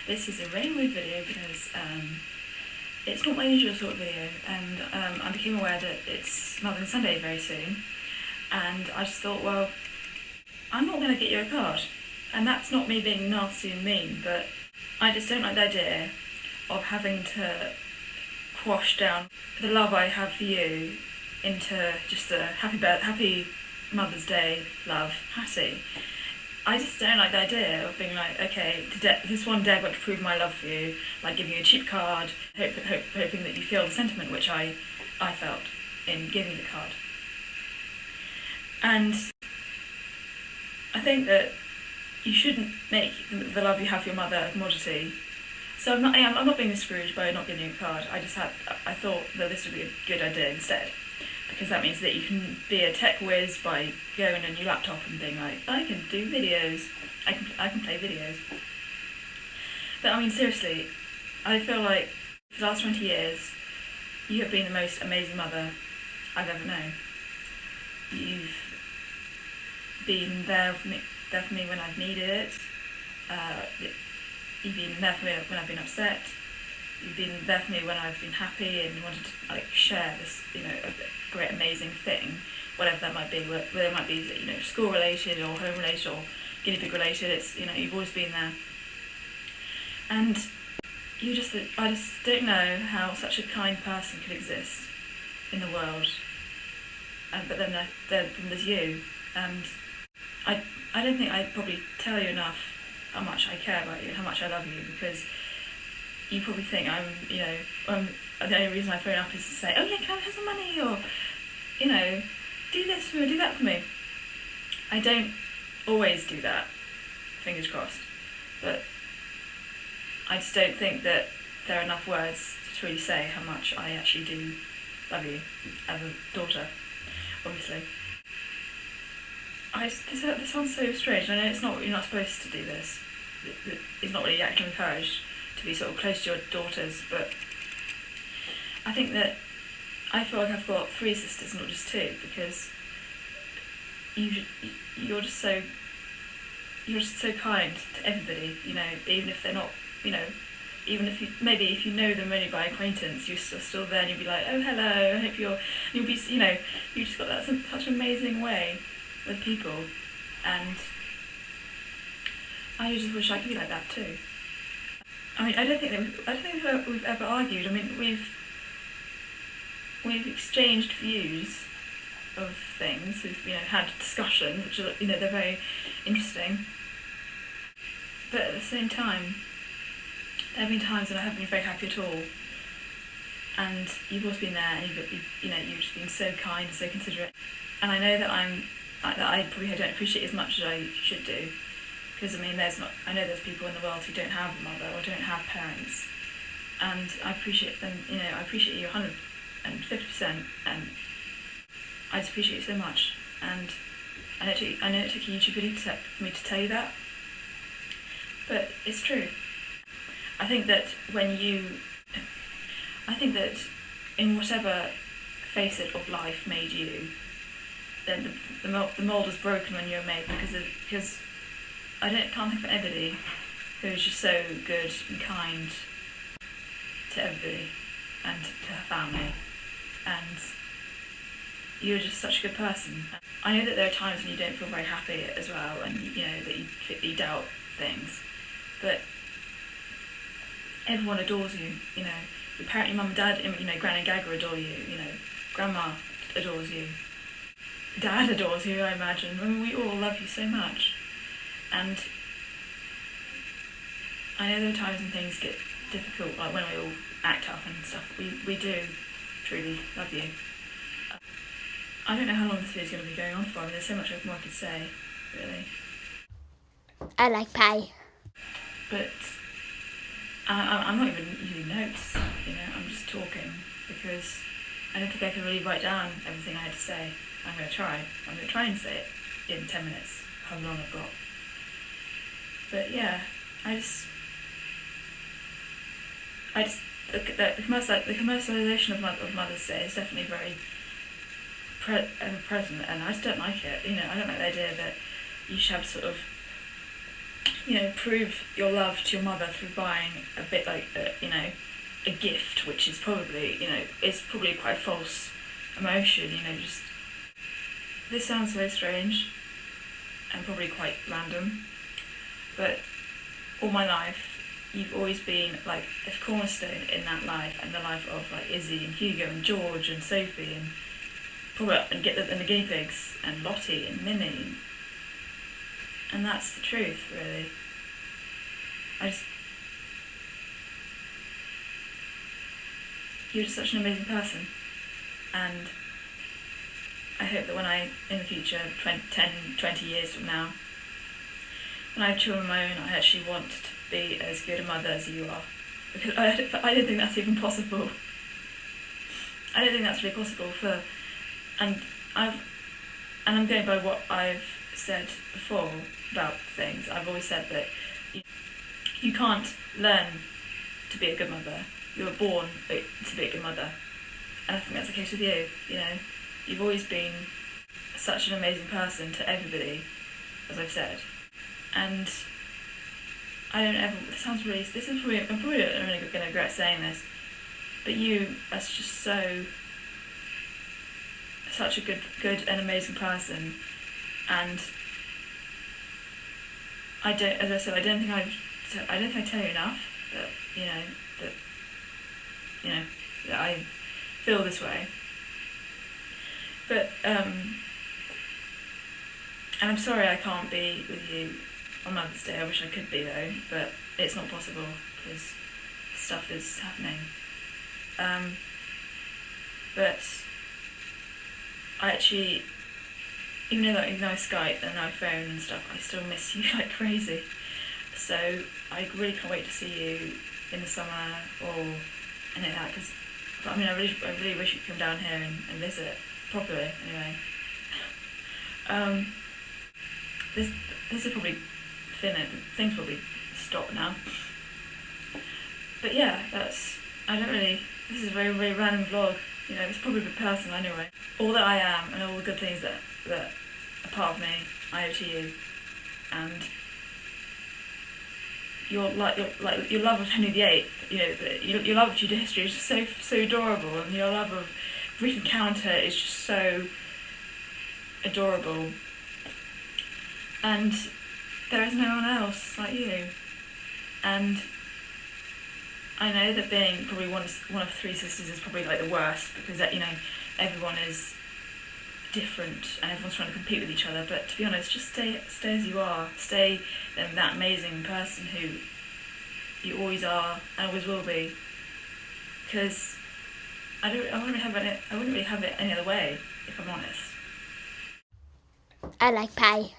This is a really weird video because it's not my usual sort of video, and I became aware that it's Mother's Sunday very soon, and I just thought, well, I'm not going to get you a card. And that's not me being nasty and mean, but I just don't like the idea of having to quash down the love I have for you into just a happy Mother's Day love, Hattie. I just don't like the idea of being like, okay, this one day I've got to prove my love for you, like giving you a cheap card, hoping that you feel the sentiment which I felt in giving the card. And I think that you shouldn't make the love you have for your mother a commodity. So I'm not being a Scrooge by not giving you a card. I thought that this would be a good idea instead, because that means that you can be a tech whiz by going on your laptop and being like, I can do videos, I can play videos. But I mean, seriously, I feel like for the last 20 years, you have been the most amazing mother I've ever known. You've been there for me when I've needed it. You've been there for me when I've been upset. You've been there for me when I've been happy and wanted to share this, a great amazing thing, whatever that might be. Whether it might be, school related or home related or guinea pig related. It's you've always been there. And I just don't know how such a kind person could exist in the world. But then there's you, and I don't think I probably tell you enough how much I care about you and how much I love you, because you probably think the only reason I phone up is to say, oh yeah, can I have some money, or do this for me, do that for me. I don't always do that, fingers crossed, but I just don't think that there are enough words to really say how much I actually do love you as a daughter, obviously. This sounds so strange. I know you're not supposed to do this. It's not really actually encouraged to be sort of close to your daughters, but I think that I feel like I've got 3 sisters, not just 2, because you're just so kind to everybody. Even if they're not, even if you know them only by acquaintance, you're still there, and you'll be like, oh hello, I hope you'll be, you've just got such an amazing way with people, and I just wish I could be like that too. I mean, I don't think we've ever argued. I mean, we've exchanged views of things. We've had discussions, which are they're very interesting. But at the same time, there have been times when I haven't been very happy at all. And you've always been there, and you've just been so kind and so considerate. And I know that I probably don't appreciate as much as I should do, because I know there's people in the world who don't have a mother or don't have parents, and I appreciate them. I appreciate you 150%, and I just appreciate you so much. And I know it took a YouTube video for me to tell you that, but it's true. I think that in whatever facet of life made you, then the mould was broken when you were made, because I can't think of anybody who is just so good and kind to everybody and to her family, and you're just such a good person. I know that there are times when you don't feel very happy as well, and that you doubt things, but everyone adores you. Your parent, your mum and dad, Gran and Gaga adore you. Grandma adores you. Dad adores you, I imagine. I mean, we all love you so much. And I know there are times when things get difficult, like when we all act up and stuff. We do truly love you. I don't know how long this video is going to be going on for. I mean, there's so much more I could say, really. I like pie. But I'm not even using notes, I'm just talking, because I don't think I can really write down everything I had to say. I'm going to try and say it in 10 minutes, how long I've got. But yeah, the commercialisation of Mother's Day is definitely very ever present, and I just don't like it. I don't like the idea that you should have sort of prove your love to your mother through buying a bit like a gift, which is probably quite a false emotion. Just this sounds so strange and probably quite random, but all my life you've always been like a cornerstone in that life and the life of like Izzy and Hugo and George and Sophie and probably and the guinea pigs and Lottie and Minnie, and that's the truth really. You're just such an amazing person, and I hope that when in the future, 10-20 years from now, when I have children of my own, I actually want to be as good a mother as you are. Because I don't think that's even possible. I don't think that's really possible and I'm going by what I've said before about things. I've always said that you can't learn to be a good mother. You were born to be a good mother. And I think that's the case with you, You've always been such an amazing person to everybody, as I've said. And I don't ever, I'm probably going to regret saying this, but you are just such a good and amazing person, and as I said, I don't think I tell you enough that that I feel this way. But and I'm sorry I can't be with you on Mother's Day. I wish I could be though, but it's not possible because stuff is happening. But I actually, even though I Skype and I phone and stuff, I still miss you like crazy. So I really can't wait to see you in the summer or anything like that. Because I really wish you could come down here and visit properly. Anyway, this is probably things probably stop now. But yeah, this is a very, very random vlog. It's probably a bit personal anyway. All that I am and all the good things that are part of me, I owe to you. And your love of Henry VIII, your love of Tudor history is just so adorable, and your love of Greek encounter is just so adorable. And there is no one else like you. And I know that being probably one of three sisters is probably like the worst, because everyone is different and everyone's trying to compete with each other. But to be honest, just stay as you are. Stay that amazing person who you always are and always will be. Because I wouldn't really have it any other way, if I'm honest. I like pie.